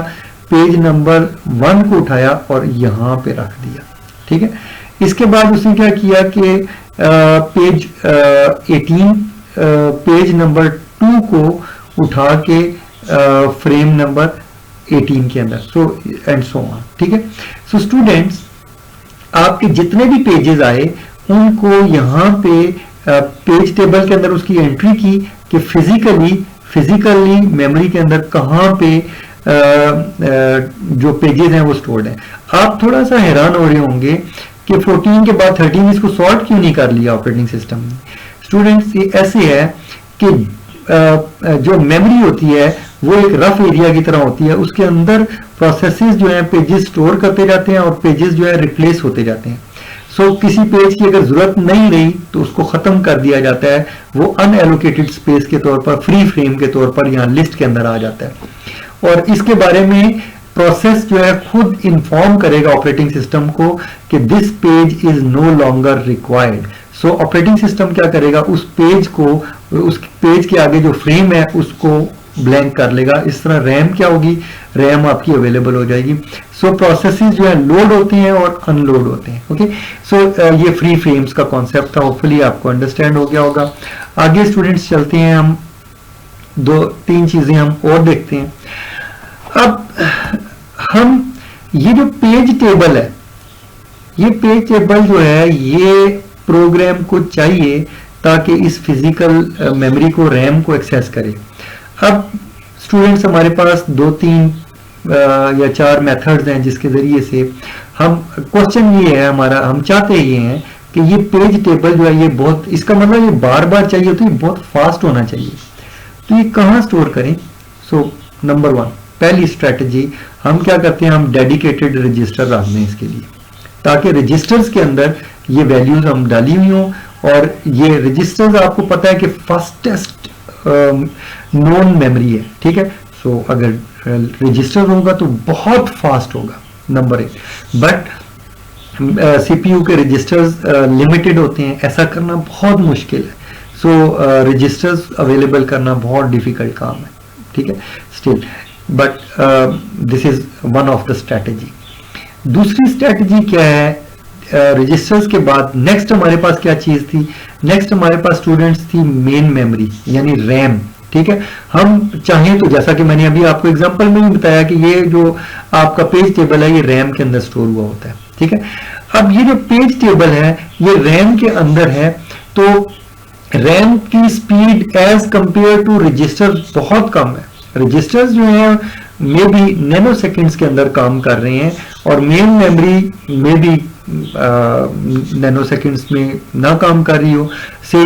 पेज नंबर 1 को उठाया और यहाँ पे रख दिया, ठीक है। इसके बाद उसने क्या किया कि पेज 18 पेज नंबर 2 को उठा के फ्रेम नंबर 18 के अंदर, सो एंड सो ऑन, ठीक है। सो स्टूडेंट्स आपके जितने भी पेजेस आए उनको यहाँ पे पेज टेबल के अंदर उसकी एंट्री की कि फिजिकली मेमोरी के अंदर कहाँ पे जो पेजेस हैं वो स्टोर्ड हैं। आप थोड़ा सा हैरान हो रहे होंगे कि 14 के बाद 13 इसको सॉर्ट क्यों नहीं कर लिया ऑपरेटिंग सिस्टम ने। स्टूडेंट्स ये ऐसे है कि जो मेमोरी होती है वो एक रफ एरिया की तरह होती है, उसके अंदर प्रोसेसेस जो है पेजेस स्टोर करते जाते हैं और पेजेस जो है रिप्लेस होते जाते हैं। सो किसी पेज की अगर जरूरत नहीं रही तो उसको खत्म कर दिया जाता है, वो अनएलोकेटेड स्पेस के तौर पर, फ्री फ्रेम के तौर पर यहाँ लिस्ट के अंदर आ जाता है। और इसके बारे में प्रोसेस जो है खुद इन्फॉर्म करेगा ऑपरेटिंग सिस्टम को कि this page is no longer required. So operating system क्या करेगा, उस पेज को, उस पेज के आगे जो फ्रेम है उसको ब्लैंक कर लेगा। इस तरह रैम क्या होगी, रैम आपकी अवेलेबल हो जाएगी। सो प्रोसेसेस जो है लोड होते हैं और अनलोड होते हैं। ओके, सो ये फ्री फ्रेम्स का कॉन्सेप्ट था, होपफुली आपको अंडरस्टैंड हो गया होगा। आगे स्टूडेंट्स चलते हैं, हम 2-3 चीजें हम और देखते हैं। अब हम ये जो पेज टेबल है, ये पेज टेबल जो है ये प्रोग्राम को चाहिए ताकि इस फिजिकल मेमोरी को, रैम को एक्सेस करे। अब स्टूडेंट्स हमारे पास 2-3 या 4 मेथड्स हैं जिसके जरिए से हम, क्वेश्चन ये है हमारा, हम चाहते ये हैं कि ये पेज टेबल जो है ये बहुत, इसका मतलब ये बार बार चाहिए तो ये बहुत फास्ट होना चाहिए। तो ये कहाँ स्टोर करें? सो नंबर 1 पहली स्ट्रेटजी हम क्या करते हैं, हम डेडिकेटेड रजिस्टर रखते हैं इसके लिए, ताकि रजिस्टर्स के अंदर ये वैल्यूज हम डाली हुई हों। और ये रजिस्टर्स आपको पता है कि फास्टेस्ट नॉन मेमोरी है, ठीक है। सो अगर रजिस्टर होगा तो बहुत फास्ट होगा, नंबर 1। बट सीपीयू के रजिस्टर्स लिमिटेड होते हैं, ऐसा करना बहुत मुश्किल है। सो रजिस्टर्स अवेलेबल करना बहुत डिफिकल्ट काम है, ठीक है। Still but this is one of the strategy. दूसरी स्ट्रैटेजी क्या है, रजिस्टर्स के बाद नेक्स्ट हमारे पास क्या चीज थी, नेक्स्ट हमारे पास स्टूडेंट्स थी मेन मेमोरी यानी रैम, ठीक है। हम चाहें तो, जैसा कि मैंने अभी आपको एग्जांपल में भी बताया कि ये जो आपका पेज टेबल है ये रैम के अंदर स्टोर हुआ होता है, ठीक है। अब ये जो पेज टेबल है ये रैम के अंदर है, तो रैम की speed as compared to register बहुत कम है। रजिस्टर्स जो है मे बी नैनो सेकेंड्स के अंदर काम कर रहे हैं और मेन मेमोरी में भी नैनो सेकेंड्स में ना काम कर रही हो। से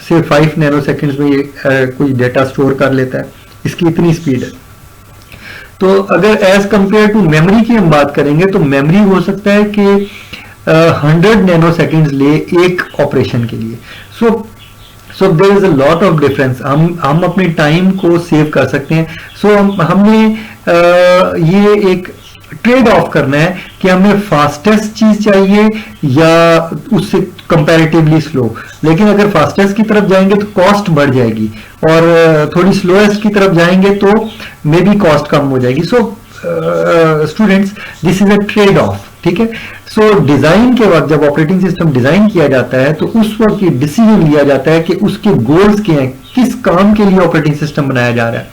से 5 नैनो सेकेंड्स में ये कोई डेटा स्टोर कर लेता है, इसकी इतनी स्पीड है। तो अगर एज कंपेयर टू मेमोरी की हम बात करेंगे तो मेमोरी हो सकता है कि 100 नैनो सेकेंड्स ले एक ऑपरेशन के लिए। So there is a lot of difference. हम अपने टाइम को सेव कर सकते हैं। सो हमने ये एक ट्रेड ऑफ करना है कि हमें फास्टेस्ट चीज चाहिए या उससे कंपैरेटिवली स्लो। लेकिन अगर फास्टेस्ट की तरफ जाएंगे तो कॉस्ट बढ़ जाएगी और थोड़ी स्लोएस्ट की तरफ जाएंगे तो मे बी कॉस्ट कम हो जाएगी। So students this is a trade off, ठीक है। सो डिजाइन के वक्त जब ऑपरेटिंग सिस्टम डिजाइन किया जाता है तो उस वक्त ये डिसीजन लिया जाता है कि उसके गोल्स क्या हैं, किस काम के लिए ऑपरेटिंग सिस्टम बनाया जा रहा है,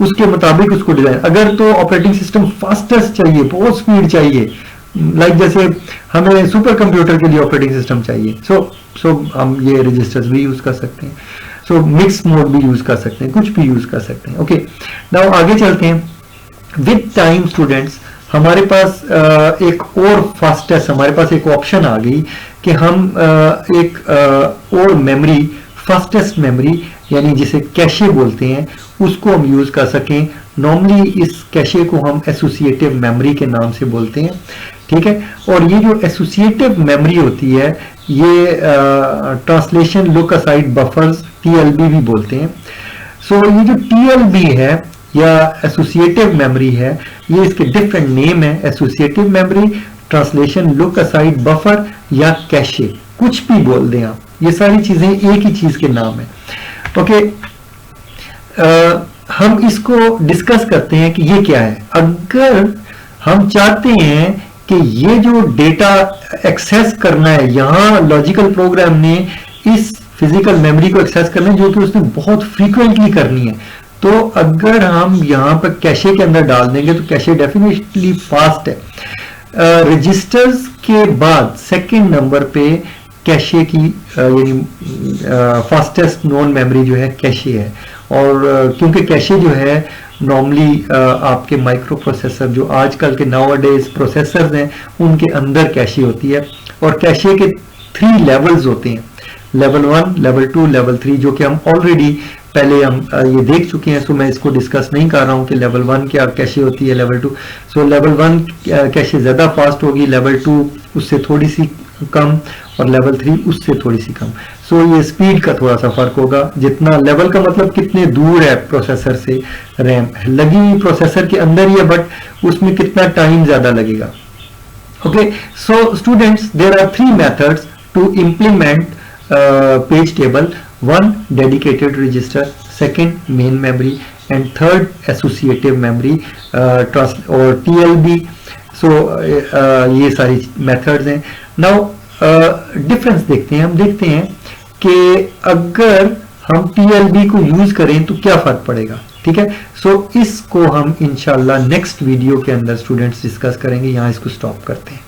उसके मुताबिक उसको डिजाइन। अगर तो ऑपरेटिंग सिस्टम फास्टेस्ट चाहिए, बहुत स्पीड चाहिए, लाइक जैसे हमें सुपर कंप्यूटर के लिए ऑपरेटिंग सिस्टम चाहिए, सो हम ये रजिस्टर्स भी यूज कर सकते हैं। सो मिक्स मोड भी यूज कर सकते हैं, कुछ भी यूज कर सकते हैं। ओके, नाउ आगे चलते हैं। विद टाइम स्टूडेंट्स हमारे पास एक और फास्टेस्ट, हमारे पास एक ऑप्शन आ गई कि हम एक और मेमोरी, फास्टेस्ट मेमोरी यानी जिसे कैशे बोलते हैं, उसको हम यूज कर सकें। नॉर्मली इस कैशे को हम एसोसिएटिव मेमोरी के नाम से बोलते हैं, ठीक है। और ये जो एसोसिएटिव मेमोरी होती है ये translation look aside buffers, TLB भी बोलते हैं। सो ये जो टीएलबी है या एसोसिएटिव मेमोरी है, ये इसके डिफरेंट नेम है, associative memory, translation look aside buffer या कैशे, कुछ भी बोल दें आप, ये सारी चीजें एक ही चीज के नाम है। ओके, हम इसको डिस्कस करते हैं कि ये क्या है। अगर हम चाहते हैं कि ये जो डेटा एक्सेस करना है, यहां लॉजिकल प्रोग्राम ने इस फिजिकल मेमोरी को एक्सेस करना है जो कि उसने बहुत फ्रीक्वेंटली करनी है, तो अगर हम यहां पर कैशे के अंदर डाल देंगे तो कैशे डेफिनेटली फास्ट है। रजिस्टर्स के बाद सेकंड नंबर पे कैशे की यानी फास्टेस्ट नॉन मेमोरी जो है कैशे है। और क्योंकि कैशे जो है नॉर्मली आपके माइक्रो प्रोसेसर जो आजकल के नाउअडेज प्रोसेसर्स हैं उनके अंदर कैशे होती है। और कैशे के 3 लेवल्स होते हैं, लेवल 1, लेवल 2, लेवल 3, जो कि हम ऑलरेडी पहले हम ये देख चुके हैं। सो मैं इसको डिस्कस नहीं कर रहा हूँ कि लेवल 1 क्या कैशे होती है, लेवल 2। सो लेवल 1 कैशे ज़्यादा फास्ट होगी, लेवल 2 उससे थोड़ी सी कम, और लेवल 3 उससे थोड़ी सी कम। सो ये स्पीड का थोड़ा सा फर्क होगा। जितना लेवल का मतलब कितने दूर है प्रोसेसर से रैम, लगी हुई प्रोसेसर के अंदर ही है बट उसमें कितना टाइम ज़्यादा लगेगा। Okay, so students, there are 3 methods to implement page table. 1 dedicated register, 2nd main memory, and 3rd associative memory or TLB. So ये सारी मेथड्स हैं। नाउ डिफरेंस देखते हैं, हम देखते हैं कि अगर हम TLB को यूज करें तो क्या फर्क पड़ेगा। ठीक है, सो इसको हम इंशाल्लाह नेक्स्ट वीडियो के अंदर स्टूडेंट्स डिस्कस करेंगे। यहाँ इसको स्टॉप करते हैं।